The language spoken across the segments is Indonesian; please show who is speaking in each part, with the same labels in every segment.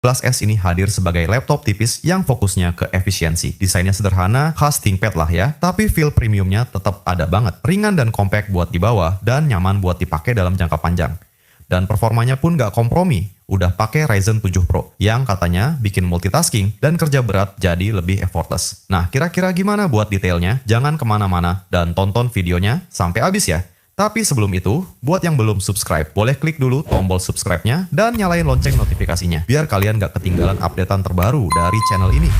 Speaker 1: S ini hadir sebagai laptop tipis yang fokusnya ke efisiensi. Desainnya sederhana, khas ThinkPad lah ya, tapi feel premiumnya tetap ada banget. Ringan dan compact buat dibawa, dan nyaman buat dipakai dalam jangka panjang. Dan performanya pun nggak kompromi, udah pakai Ryzen 7 Pro, yang katanya bikin multitasking dan kerja berat jadi lebih effortless. Nah, kira-kira gimana buat detailnya? Jangan kemana-mana, dan tonton videonya sampai habis ya. Tapi sebelum itu, buat yang belum subscribe, boleh klik dulu tombol subscribe-nya dan nyalain lonceng notifikasinya, biar kalian gak ketinggalan updatean terbaru dari channel ini.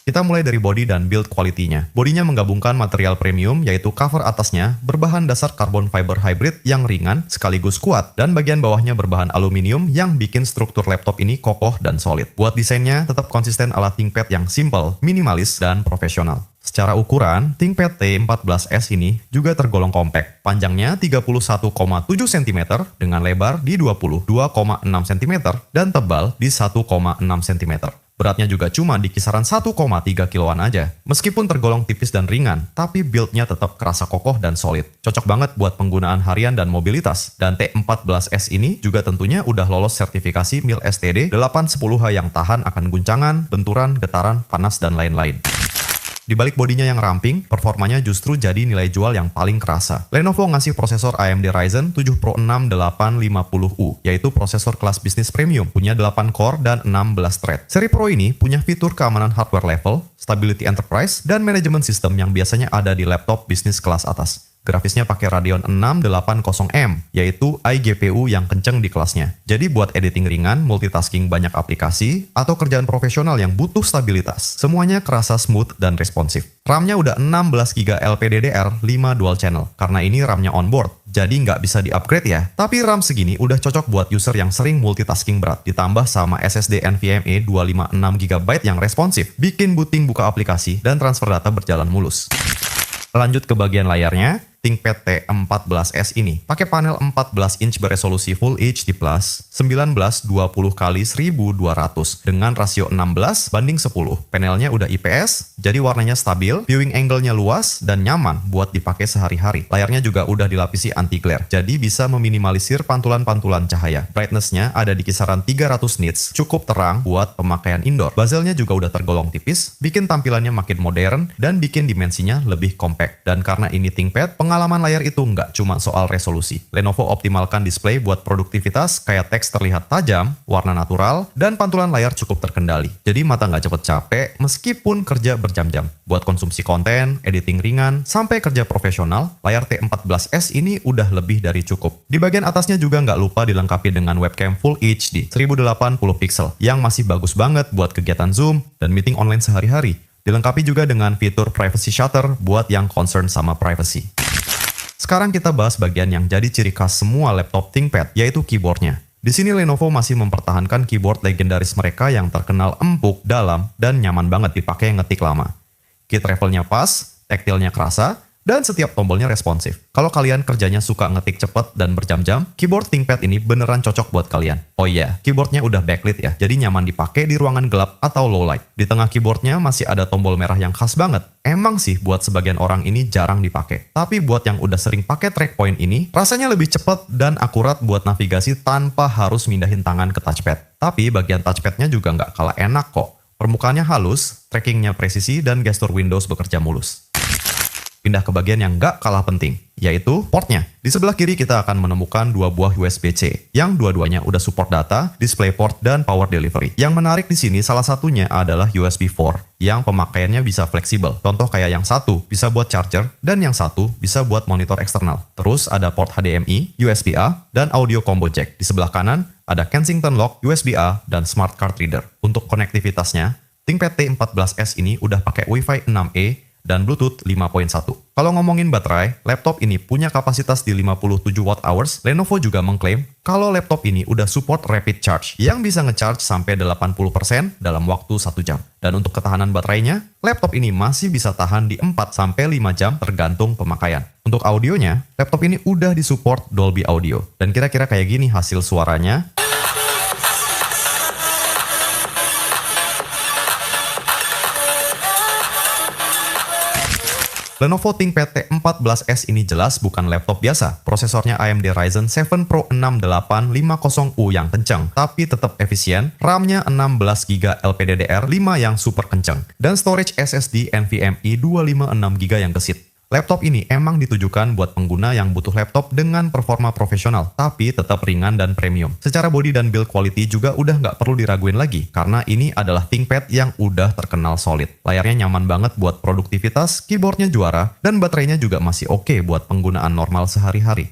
Speaker 1: Kita mulai dari body dan build quality-nya. Bodinya menggabungkan material premium, yaitu cover atasnya berbahan dasar carbon fiber hybrid yang ringan sekaligus kuat, dan bagian bawahnya berbahan aluminium yang bikin struktur laptop ini kokoh dan solid. Buat desainnya tetap konsisten ala ThinkPad yang simple, minimalis, dan profesional. Secara ukuran, ThinkPad T14S ini juga tergolong compact. Panjangnya 31,7 cm dengan lebar di 22,6 cm dan tebal di 1,6 cm. Beratnya juga cuma di kisaran 1,3 kiloan aja. Meskipun tergolong tipis dan ringan, tapi build-nya tetap kerasa kokoh dan solid. Cocok banget buat penggunaan harian dan mobilitas. Dan T14S ini juga tentunya udah lolos sertifikasi MIL STD 810H yang tahan akan guncangan, benturan, getaran, panas, dan lain-lain. Di balik bodinya yang ramping, performanya justru jadi nilai jual yang paling kerasa. Lenovo ngasih prosesor AMD Ryzen 7 Pro 6 850U, yaitu prosesor kelas bisnis premium, punya 8 core dan 16 thread. Seri Pro ini punya fitur keamanan hardware level, stability enterprise, dan manajemen sistem yang biasanya ada di laptop bisnis kelas atas. Grafisnya pakai Radeon 680M, yaitu iGPU yang kenceng di kelasnya. Jadi buat editing ringan, multitasking banyak aplikasi, atau kerjaan profesional yang butuh stabilitas, semuanya kerasa smooth dan responsif. RAM-nya udah 16GB LPDDR5 dual channel, karena ini RAM-nya onboard, jadi nggak bisa di-upgrade ya. Tapi RAM segini udah cocok buat user yang sering multitasking berat, ditambah sama SSD NVMe 256GB yang responsif, bikin booting buka aplikasi dan transfer data berjalan mulus. Lanjut ke bagian layarnya, ThinkPad T14S ini pakai panel 14 inch beresolusi Full HD+, 1920x1200 dengan rasio 16 banding 10. Panelnya udah IPS, jadi warnanya stabil, viewing angle-nya luas, dan nyaman buat dipakai sehari-hari. Layarnya juga udah dilapisi anti-glare, jadi bisa meminimalisir pantulan-pantulan cahaya. Brightness-nya ada di kisaran 300 nits, cukup terang buat pemakaian indoor. Bezel-nya juga udah tergolong tipis, bikin tampilannya makin modern, dan bikin dimensinya lebih compact. Dan karena ini ThinkPad, pengalaman layar itu nggak cuma soal resolusi. Lenovo optimalkan display buat produktivitas kayak teks terlihat tajam, warna natural, dan pantulan layar cukup terkendali. Jadi mata nggak cepet capek meskipun kerja berjam-jam. Buat konsumsi konten, editing ringan, sampai kerja profesional, layar T14S ini udah lebih dari cukup. Di bagian atasnya juga nggak lupa dilengkapi dengan webcam Full HD 1080 pixel yang masih bagus banget buat kegiatan Zoom dan meeting online sehari-hari. Dilengkapi juga dengan fitur privacy shutter buat yang concern sama privacy. Sekarang kita bahas bagian yang jadi ciri khas semua laptop ThinkPad, yaitu keyboardnya. Di sini Lenovo masih mempertahankan keyboard legendaris mereka yang terkenal empuk, dalam, dan nyaman banget dipakai ngetik lama. Key travelnya pas, taktilnya kerasa, dan setiap tombolnya responsif. Kalau kalian kerjanya suka ngetik cepet dan berjam-jam, keyboard ThinkPad ini beneran cocok buat kalian. Oh iya, keyboardnya udah backlit ya, jadi nyaman dipakai di ruangan gelap atau low light. Di tengah keyboardnya masih ada tombol merah yang khas banget. Emang sih buat sebagian orang ini jarang dipakai. Tapi buat yang udah sering pakai track point ini, rasanya lebih cepet dan akurat buat navigasi tanpa harus mindahin tangan ke touchpad. Tapi bagian touchpadnya juga nggak kalah enak kok. Permukaannya halus, trackingnya presisi, dan gestur Windows bekerja mulus. Pindah ke bagian yang nggak kalah penting, yaitu portnya. Di sebelah kiri kita akan menemukan dua buah USB-C, yang dua-duanya udah support data, DisplayPort, dan power delivery. Yang menarik di sini salah satunya adalah USB 4, yang pemakaiannya bisa fleksibel. Contoh kayak yang satu bisa buat charger, dan yang satu bisa buat monitor eksternal. Terus ada port HDMI, USB-A, dan audio combo jack. Di sebelah kanan ada Kensington Lock, USB-A, dan Smart Card Reader. Untuk konektivitasnya, ThinkPad T14S ini udah pakai Wi-Fi 6E, dan Bluetooth 5.1. Kalau ngomongin baterai, laptop ini punya kapasitas di 57 Wh. Lenovo juga mengklaim kalau laptop ini udah support rapid charge yang bisa ngecharge sampai 80% dalam waktu 1 jam. Dan untuk ketahanan baterainya, laptop ini masih bisa tahan di 4-5 jam tergantung pemakaian. Untuk audionya, laptop ini udah disupport Dolby Audio. Dan kira-kira kayak gini hasil suaranya. Lenovo ThinkPad T14s ini jelas bukan laptop biasa. Prosesornya AMD Ryzen 7 Pro 6850U yang kencang, tapi tetap efisien. RAM-nya 16GB LPDDR5 yang super kencang. Dan storage SSD NVMe 256GB yang gesit. Laptop ini emang ditujukan buat pengguna yang butuh laptop dengan performa profesional, tapi tetap ringan dan premium. Secara body dan build quality juga udah nggak perlu diraguin lagi, karena ini adalah ThinkPad yang udah terkenal solid. Layarnya nyaman banget buat produktivitas, keyboardnya juara, dan baterainya juga masih oke buat penggunaan normal sehari-hari.